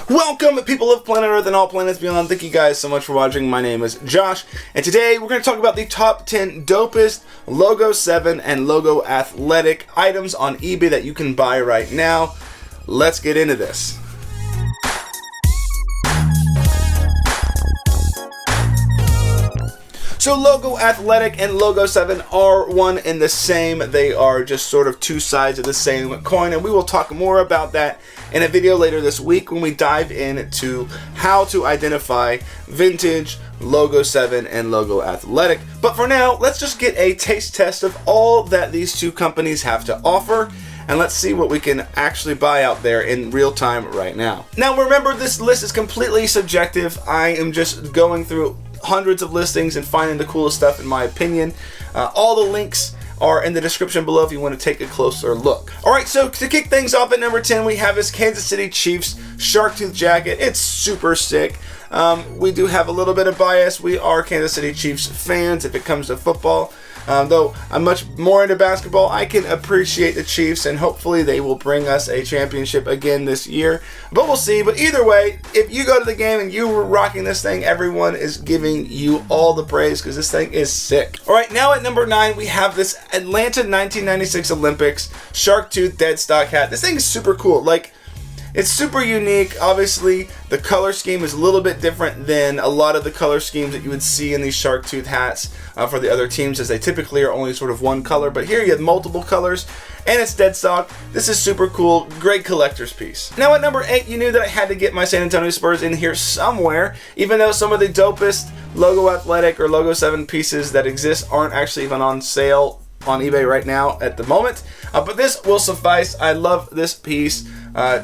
Welcome, people of planet Earth and all planets beyond. Thank you guys so much for watching. My name is Josh, and today we're going to talk about the top 10 dopest Logo 7 and Logo Athletic items on eBay that you can buy right now. Let's get into this. So Logo Athletic and Logo 7 are one and the same. They are just sort of two sides of the same coin, and we will talk more about that in a video later this week when we dive into how to identify vintage Logo 7 and Logo Athletic. But for now, let's just get a taste test of all that these two companies have to offer, and let's see what we can actually buy out there in real time right now. Now remember, this list is completely subjective. I am just going through hundreds of listings and finding the coolest stuff in my opinion. All the links are in the description below if you want to take a closer look. Alright, so to kick things off at number 10, we have this Kansas City Chiefs shark tooth jacket. It's super sick. We do have a little bit of bias. We are Kansas City Chiefs fans if it comes to football. Though I'm much more into basketball, I can appreciate the Chiefs, and hopefully they will bring us a championship again this year. But we'll see. But either way, if you go to the game and you were rocking this thing, everyone is giving you all the praise because this thing is sick. All right, now at number 9, we have this Atlanta 1996 Olympics shark tooth dead stock hat. This thing is super cool. Like, it's super unique. Obviously, the color scheme is a little bit different than a lot of the color schemes that you would see in these shark tooth hats for the other teams, as they typically are only sort of one color. But here you have multiple colors, and it's dead stock. This is super cool. Great collector's piece. Now at number 8, you knew that I had to get my San Antonio Spurs in here somewhere, even though some of the dopest Logo Athletic or Logo 7 pieces that exist aren't actually even on sale on eBay right now at the moment. But this will suffice. I love this piece.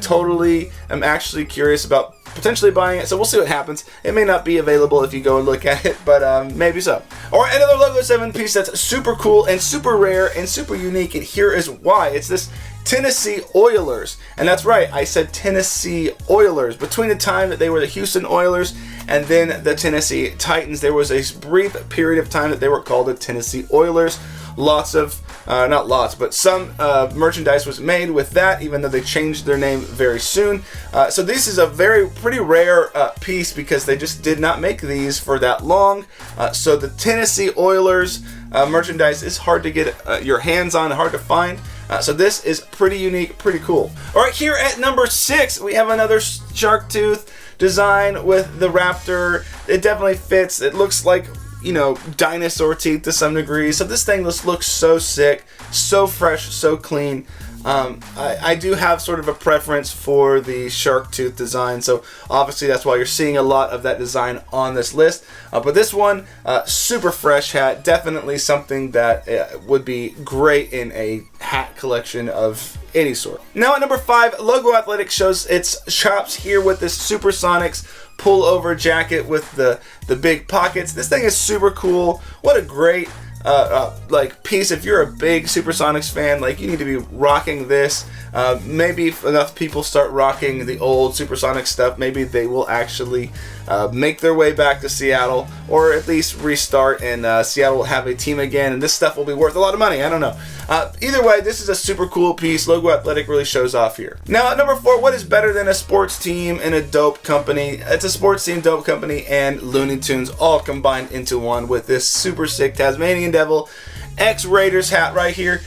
Totally am actually curious about potentially buying it, so we'll see what happens. It may not be available if you go and look at it, but maybe so. Alright, another Logo 7 piece that's super cool and super rare and super unique, and here is why. It's this Tennessee Oilers. And that's right, I said Tennessee Oilers. Between the time that they were the Houston Oilers and then the Tennessee Titans, there was a brief period of time that they were called the Tennessee Oilers. Lots of, not lots, but some merchandise was made with that, even though they changed their name very soon. So this is a pretty rare piece because they just did not make these for that long. So the Tennessee Oilers merchandise is hard to get your hands on, hard to find. So this is pretty unique, pretty cool. All right, here at number 6, we have another shark tooth design with the Raptor. It definitely fits. It looks like, you know, dinosaur teeth to some degree. So this thing just looks so sick, so fresh, so clean. I do have sort of a preference for the shark tooth design, so obviously that's why you're seeing a lot of that design on this list. But this one, super fresh hat, definitely something that would be great in a hat collection of any sort. Now at number 5, Logo Athletic shows its chops here with this Supersonics pull-over jacket with the big pockets. This thing is super cool. What a great like piece. If you're a big Supersonics fan, like, you need to be rocking this. Maybe if enough people start rocking the old Supersonics stuff, maybe they will actually make their way back to Seattle, or at least restart, and Seattle will have a team again, and this stuff will be worth a lot of money. I don't know. Either way, this is a super cool piece. Logo Athletic really shows off here. Now at number 4, what is better than a sports team and a dope company? It's a sports team, dope company, and Looney Tunes all combined into one with this super sick Tasmanian Devil X-Raiders hat right here.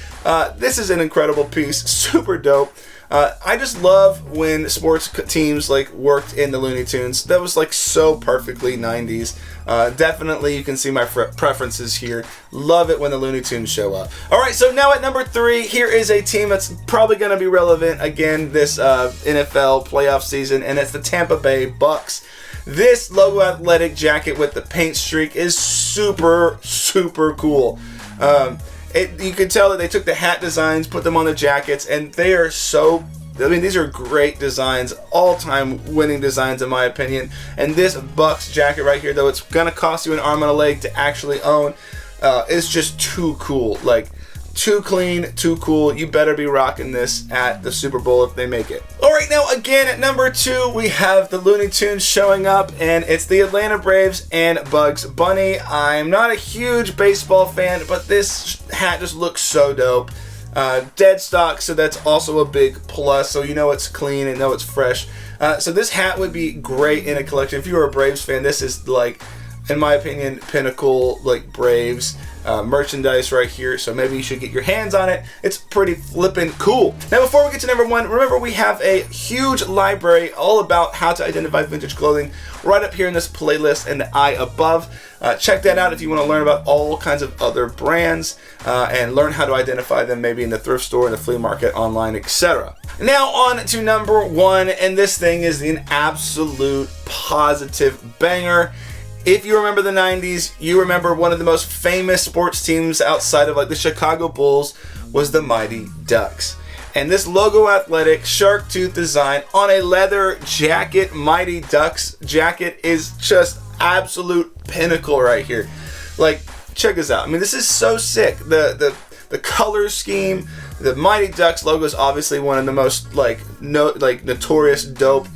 This is an incredible piece, super dope. I just love when sports teams like worked in the Looney Tunes. That was like so perfectly 90s. Definitely you can see my preferences here. Love it when the Looney Tunes show up. Alright, so now at number 3, here is a team that's probably going to be relevant again this NFL playoff season, and it's the Tampa Bay Bucks. This Logo Athletic jacket with the paint streak is super, super cool. You can tell that they took the hat designs, put them on the jackets, and they are so, I mean, these are great designs, all-time winning designs in my opinion. And this Bucks jacket right here, though it's gonna cost you an arm and a leg to actually own, is just too cool. Like, too clean, too cool. You better be rocking this at the Super Bowl if they make it. Alright, now again at number 2, we have the Looney Tunes showing up, and it's the Atlanta Braves and Bugs Bunny. I'm not a huge baseball fan, but this hat just looks so dope. Dead stock, so that's also a big plus, so you know it's clean and know it's fresh. So this hat would be great in a collection. If you're a Braves fan, this is like, in my opinion, pinnacle like Braves merchandise right here. So maybe you should get your hands on it. It's pretty flippin' cool. Now before we get to number one, remember we have a huge library all about how to identify vintage clothing right up here in this playlist in the eye above. Check that out if you want to learn about all kinds of other brands and learn how to identify them maybe in the thrift store, in the flea market, online, etc. Now on to number one, and this thing is an absolute positive banger. If you remember the 90s, you remember one of the most famous sports teams outside of like the Chicago Bulls was the Mighty Ducks. And this logo athletic shark tooth design on a leather jacket, Mighty Ducks jacket, is just absolute pinnacle right here. Like, check this out. I mean, this is so sick. The color scheme, the Mighty Ducks logo is obviously one of the most notorious dope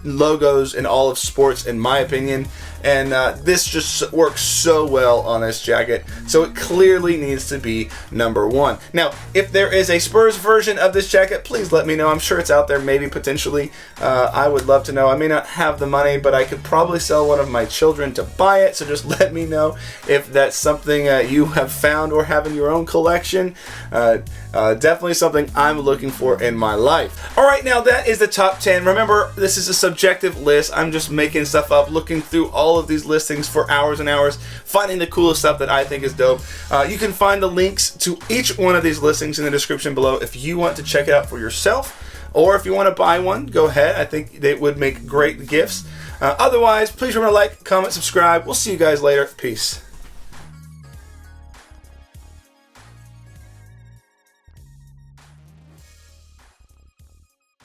logos in all of sports, in my opinion. And this just works so well on this jacket, so it clearly needs to be number one. Now, if there is a Spurs version of this jacket, please let me know. I'm sure it's out there, maybe, potentially. I would love to know. I may not have the money, but I could probably sell one of my children to buy it, so just let me know if that's something you have found or have in your own collection. Definitely something I'm looking for in my life. Alright, now that is the top 10. Remember, this is a subjective list. I'm just making stuff up, looking through all of these listings for hours and hours, finding the coolest stuff that I think is dope. You can find the links to each one of these listings in the description below if you want to check it out for yourself, or if you want to buy one, go ahead. I think they would make great gifts. Otherwise, please remember to like, comment, subscribe. We'll see you guys later. Peace.